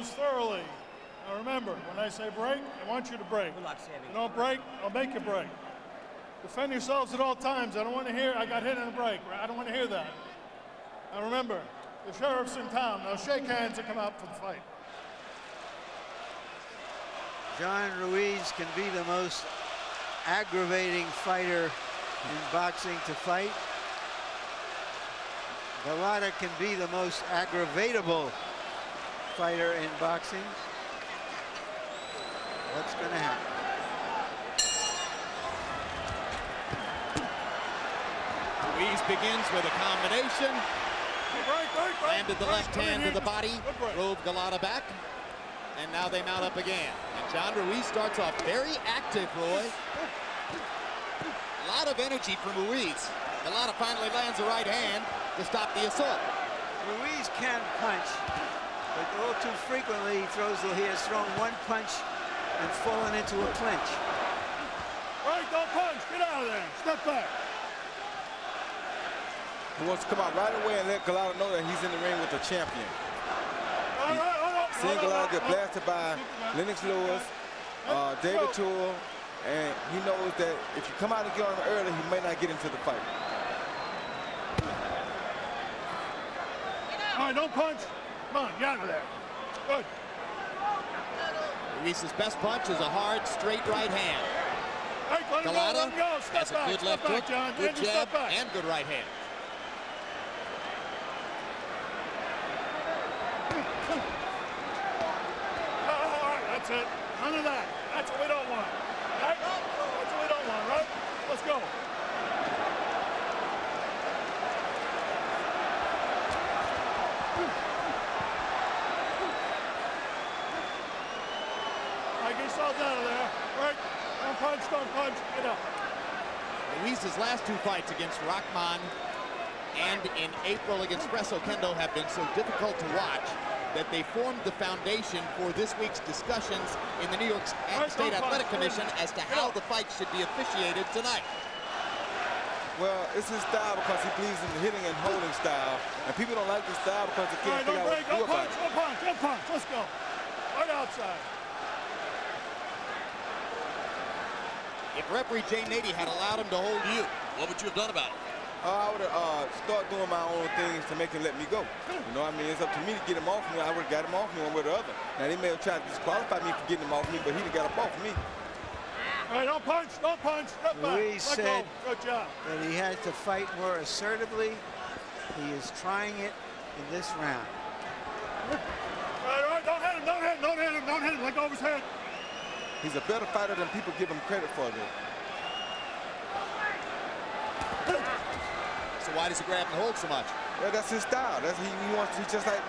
moves thoroughly. Now remember, when I say break, I want you to break. You don't break, I'll make you break. Defend yourselves at all times. I don't want to hear, I got hit in the break. I don't want to hear that. Now remember, the sheriff's in town. Now shake hands and come out for the fight. John Ruiz can be the most aggravating fighter in boxing to fight. Golota can be the most aggravatable fighter in boxing. What's going to happen? Ruiz begins with a combination. Landed the left hand to the body, drove Golota back, and now they mount up again. And John Ruiz starts off very active, Roy. A lot of energy from Ruiz. Golota finally lands the right hand to stop the assault. Ruiz can punch, but all too frequently he has thrown one punch and fallen into a clinch. Right, don't punch. Get out of there. Step back. He wants to come out right away and let Golota know that he's in the ring with a champion. Seeing Golota get blasted by Lennox Lewis, David Toole, and he knows that if you come out and get on him early, he may not get into the fight. All right, don't punch. Come on, get out of there. Good. Ruiz's best punch is a hard, straight right hand. Hey, Golota has a back, good left hook, John. good jab, and good right hand. All right, that's it. None of that. That's what we don't want. Right? That's what we don't want, right? Let's go. Get yourselves out of there, right? Don't punch, get up. Ruiz's last two fights against Rahman and in April against Presso Kendo have been so difficult to watch that they formed the foundation for this week's discussions in the New York State Athletic Commission as to how the fight should be officiated tonight. Well, it's his style because he believes in the hitting and holding style, and people don't like this style because they can't figure out what to do about it. Don't punch, let's go. Right outside. If referee Jay Nady had allowed him to hold you, what would you have done about it? I would have started doing my own things to make him let me go. You know what I mean? It's up to me to get him off me. I would have got him off me one way or the other. Now, they may have tried to disqualify me for getting him off me, but he got him off me. All right, don't punch. Step back. Ruiz said good job. That he had to fight more assertively. He is trying it in this round. All right, don't hit him. Let go of his head. He's a better fighter than people give him credit for, though. So why does he grab and hold so much? Well, that's his style. He's just like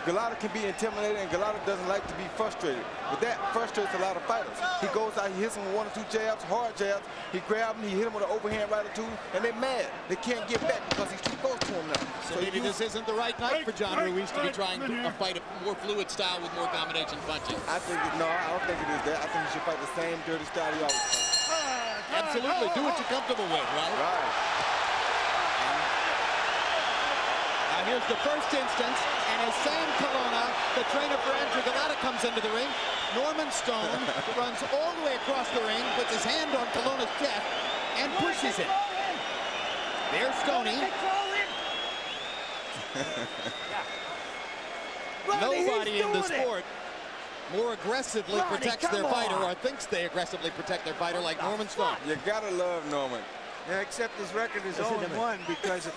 Golota can be intimidated, and Golota doesn't like to be frustrated. But that frustrates a lot of fighters. He goes out, he hits him with one or two jabs, hard jabs. He grabs him, he hit him with an overhand right or two, and they're mad. They can't get back because he's too close to him now. So maybe this isn't the right night for John Ruiz to be trying to fight a more fluid style with more combination punches. I don't think it is that. I think he should fight the same dirty style he always fights. Absolutely. Do what you're comfortable with, right? Right. Now here's the first instance, and as Sam Golota, the trainer for Andrew Golota, comes into the ring, Norman Stone runs all the way across the ring, puts his hand on Golota's chest, and pushes it. There's Stoney. Nobody in the sport more aggressively protects their fighter or thinks they aggressively protect their fighter like Norman Stone. You gotta love Norman. Yeah, except his record is 0-1 because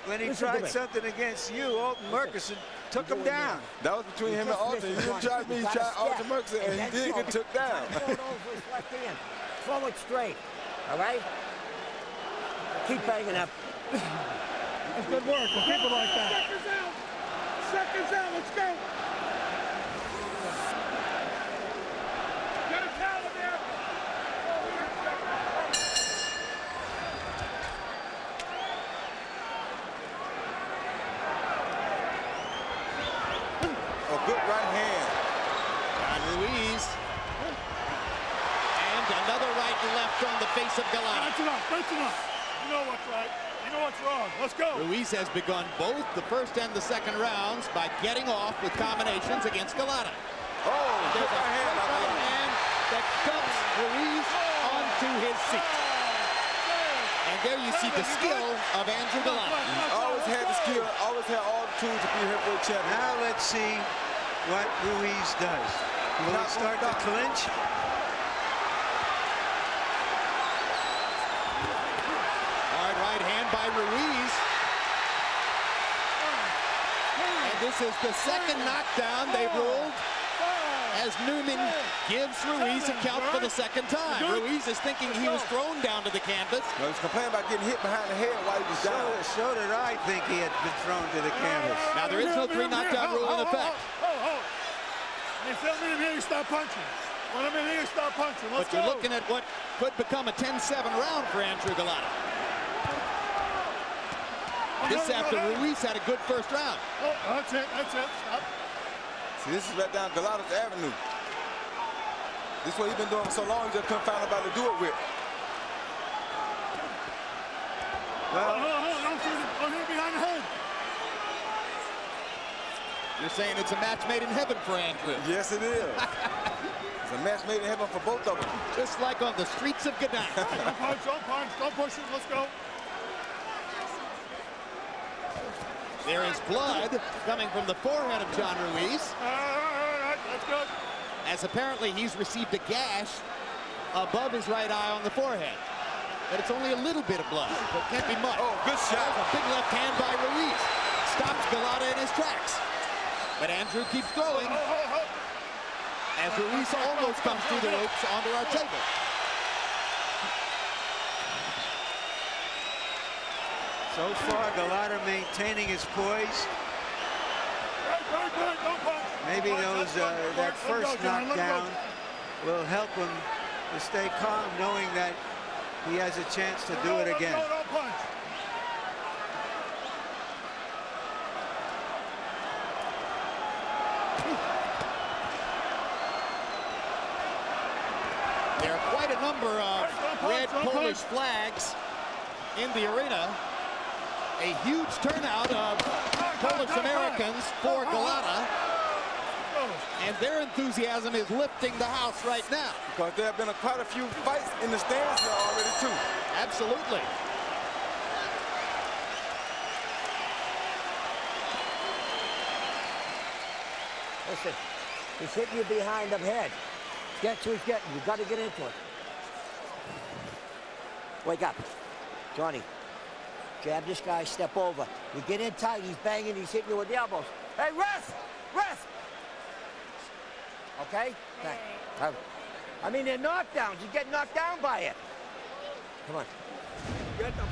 when he tried something against you, Alton Murchison took him down. That was between him and Alton. You didn't try me, he tried Alton Murchison, and he did get took down. Forward straight, all right? Keep banging up. That's good work. We'll keep it like that. Seconds out. Let's go. Get a towel there. A good right hand. John Ruiz. And another right and left on the face of Golota. That's enough. You know what's right. You know what's wrong. Let's go. Ruiz has begun both the first and the second rounds by getting off with combinations against Golota. Oh, There's a right hand that dumps Ruiz onto his seat. And there you see the skill of Andrew Golota. Always had the skill, always had all the tools to be heavyweight champion. Now let's see what Ruiz does. Will he start to clinch? Hard right hand by Ruiz. And this is the second knockdown they've ruled as Newman gives Ruiz a count for the second time. Ruiz is thinking he was thrown down to the canvas. No, he's complaining about getting hit behind the head while he was down. So did I think he had been thrown to the canvas. Now there is no 3 knockdown rule in effect. When you feel me in here, you stop punching. When I'm in here, stop punching. Let's But you're looking at what could become a 10-7 round for Andrew Golota. This after Ruiz had a good first round. Oh, that's it. Stop. See, this is right down Golota's avenue. This is what he's been doing for so long, he just couldn't find nobody to do it with. Well, don't hit him behind the head. You're saying it's a match made in heaven for Andrew. Yes, it is. It's a match made in heaven for both of them. Just like on the streets of Gdańsk. Don't push it, let's go. There is blood coming from the forehead of John Ruiz. All right, that's good. As apparently he's received a gash above his right eye on the forehead. But it's only a little bit of blood, so it can't be much. Oh, good shot. There's a big left hand by Ruiz. Stops Golota in his tracks. But Andrew keeps throwing as Ruiz almost comes through the ropes onto our table. So far, Golota maintaining his poise. Maybe that first knockdown will help him to stay calm, knowing that he has a chance to do it again. There are quite a number of red Polish flags in the arena. A huge turnout of Polish Americans for Golota. And their enthusiasm is lifting the house right now. Because there have been quite a few fights in the stands here already, too. Absolutely. Listen, he's hitting you behind the head. That's what he's getting. You've got to get into it. Wake up. Johnny, jab this guy, step over. You get in tight, he's banging, he's hitting you with the elbows. Hey, rest! Rest! Okay? I mean, they're knockdowns. You get knocked down by it. Come on. Get the...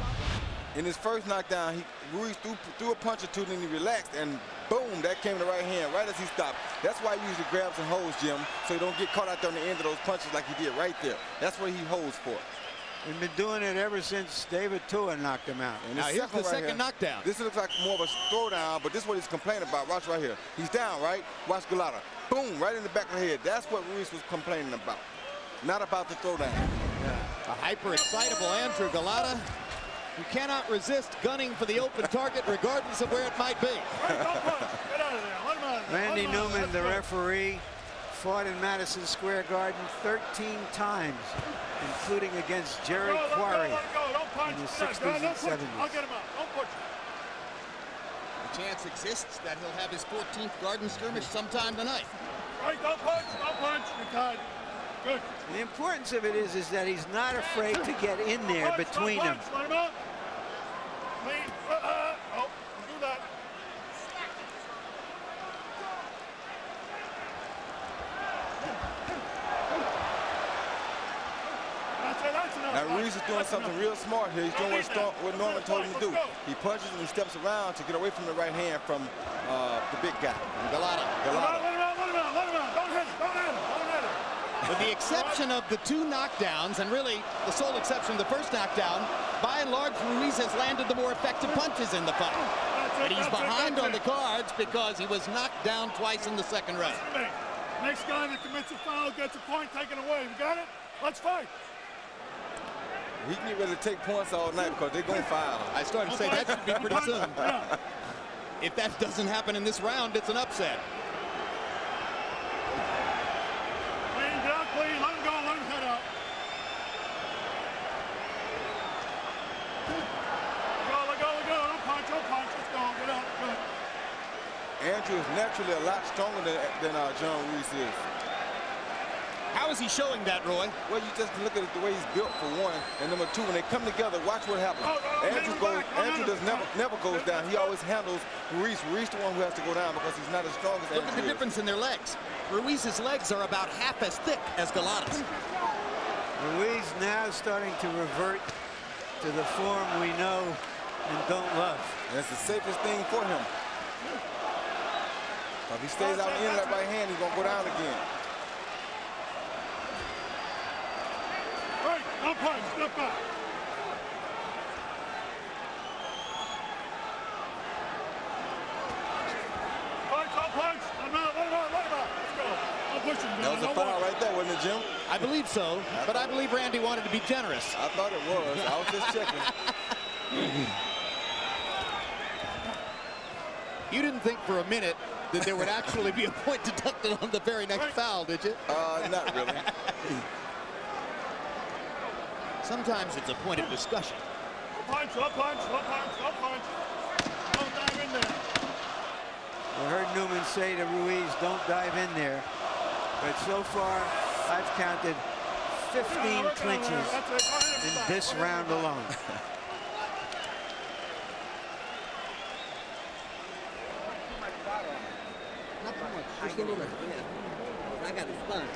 In his first knockdown, Ruiz threw a punch or two, then he relaxed, and boom, that came to the right hand right as he stopped. That's why he usually grabs and holds, Jim, so he don't get caught out there on the end of those punches like he did right there. That's what he holds for. He's been doing it ever since David Tua knocked him out. And now here's the second knockdown. This looks like more of a throwdown, but this is what he's complaining about. Watch right here. He's down, right? Watch Golota. Boom, right in the back of the head. That's what Ruiz was complaining about. Not about the throwdown. A hyper-excitable Andrew Golota, who cannot resist gunning for the open target regardless of where it might be. Randy Newman, the referee, fought in Madison Square Garden 13 times, including against Jerry Quarry in the 60s and 70s. I'll get him out. Don't push him. The chance exists that he'll have his 14th garden skirmish sometime tonight. Right, don't punch. Don't punch. You're tied. Good. The importance of it is that he's not afraid to get in there between them. Let him out. Oh, do that. Now Ruiz is doing something real smart here. He's doing what Norman told him to do. He punches and he steps around to get away from the right hand from the big guy. Golota. Let him out. Don't hit him. With the exception of the 2 knockdowns, and really the sole exception of the first knockdown, by and large, Ruiz has landed the more effective punches in the fight. But he's behind on the cards because he was knocked down twice in the second round. Next guy that commits a foul gets a point taken away. You got it? Let's fight. He can get ready to take points all night because they're going to foul. I started to say that should be pretty soon. If that doesn't happen in this round, it's an upset. Clean, down, clean. Let him go. Let him head out. Let go. Don't punch. Let's go. Get out. Good. Andrew is naturally a lot stronger than John Ruiz is. How is he showing that, Roy? Well, you just look at the way he's built, for one, and number two, when they come together, watch what happens. Andrew never goes down. He always handles Ruiz. Ruiz the one who has to go down because he's not as strong as Andrew. Look at the difference in their legs. Ruiz's legs are about half as thick as Golota's. Ruiz now starting to revert to the form we know and don't love. And it's the safest thing for him. If he stays out in that right hand, he's going to go down again. Right, no punch, step back. Punch. Let him out. Let's go. Don't push him. That was a foul right there, wasn't it, Jim? I believe so, but I believe Randy wanted to be generous. I thought it was. I was just checking. You didn't think for a minute that there would actually be a point deducted on the very next foul, did you? Not really. Sometimes it's a point of discussion. Punch. Don't dive in there. I heard Newman say to Ruiz, don't dive in there. But so far, I've counted 15 clinches in this round alone. Just a little bit. I got it done.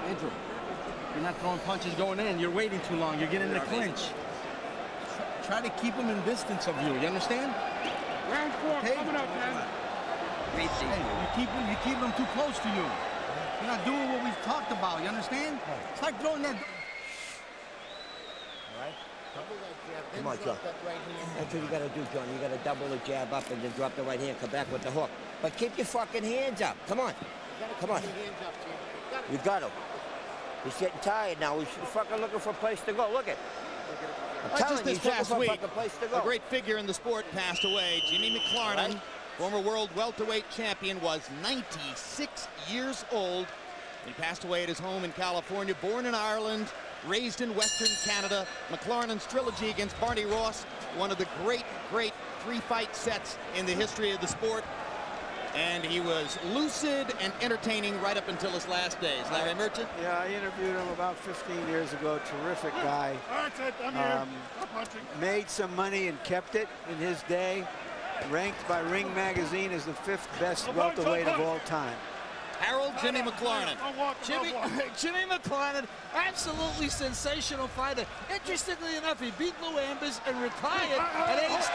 Andrew, you're not throwing punches going in. You're waiting too long. You're getting in the clinch. Try to keep him in distance of you. You understand? Round 4 coming up, man. Hey, you keep them too close to you. You're not doing what we've talked about. You understand? It's like throwing that. All right. Come on, John. That's what you got to do, John. You got to double the jab up and then drop the right hand. Come back with the hook. But keep your fucking hands up. Come on. You got to. He's getting tired now. He's fucking looking for a place to go. Look at. Just this past week, a great figure in the sport passed away. Jimmy McLarnin, former world welterweight champion, was 96 years old. He passed away at his home in California, born in Ireland, raised in Western Canada. McLarnin's trilogy against Barney Ross, one of the great three-fight sets in the history of the sport. And he was lucid and entertaining right up until his last days. Larry Merchant? Yeah, I interviewed him about 15 years ago. Terrific guy. Made some money and kept it in his day. Ranked by Ring Magazine as the 5th best welterweight of all time. Harold Jimmy McLarnin. Jimmy McLarnin, absolutely sensational fighter. Interestingly enough, he beat Lou Ambers and retired at age 29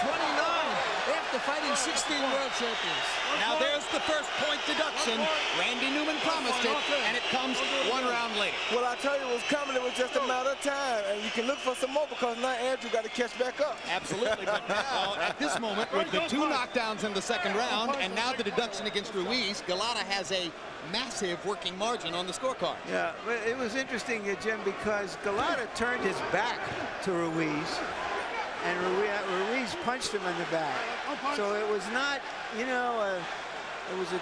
after fighting 16 world champions. Now there's the first point deduction. Randy Newman promised it, and it comes 1 round later. Well, I tell you it was coming. It was just a matter of time. And you can look for some more because now Andrew got to catch back up. Absolutely. But now, at this moment, with the 2 knockdowns in the second round, and now the deduction against Ruiz, Golota has a massive working margin on the scorecard. Yeah, but it was interesting, Jim, because Golota turned his back to Ruiz, and Ruiz punched him in the back. So it was not, you know, it was a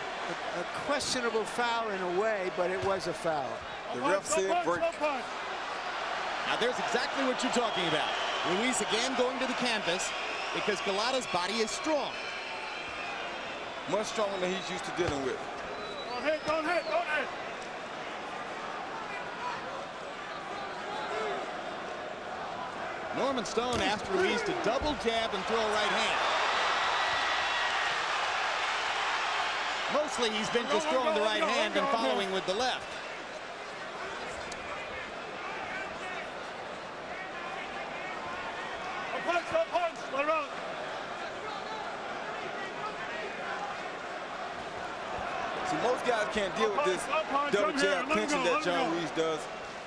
questionable foul in a way, but it was a foul. The ref said break. Now there's exactly what you're talking about. Ruiz again going to the canvas because Golota's body is strong. Much stronger than he's used to dealing with. Don't hit. Norman Stone asked Ruiz to double jab and throw a right hand. Mostly he's been just throwing the right hand and following with the left. Punch. Let him out. See, most guys can't deal with this double jab clinching that John Ruiz does,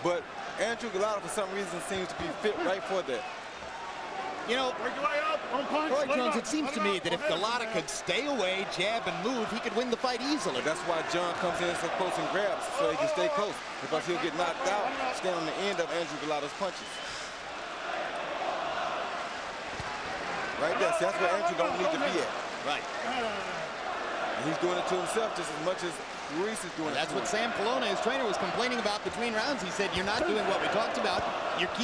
but Andrew Golota, for some reason, seems to be fit right for that. You know, Roy Jones, it seems to me that if Golota could stay away, jab, and move, he could win the fight easily. That's why John comes in so close and grabs, so he can stay close, because he'll get knocked out, stand on the end of Andrew Golota's punches. Right there. See, that's where Andrew don't need to be at. Right. And he's doing it to himself just as much as Ruiz is doing it. That's what Sam Colonna, his trainer, was complaining about between rounds. He said, you're not doing what we talked about. You're keeping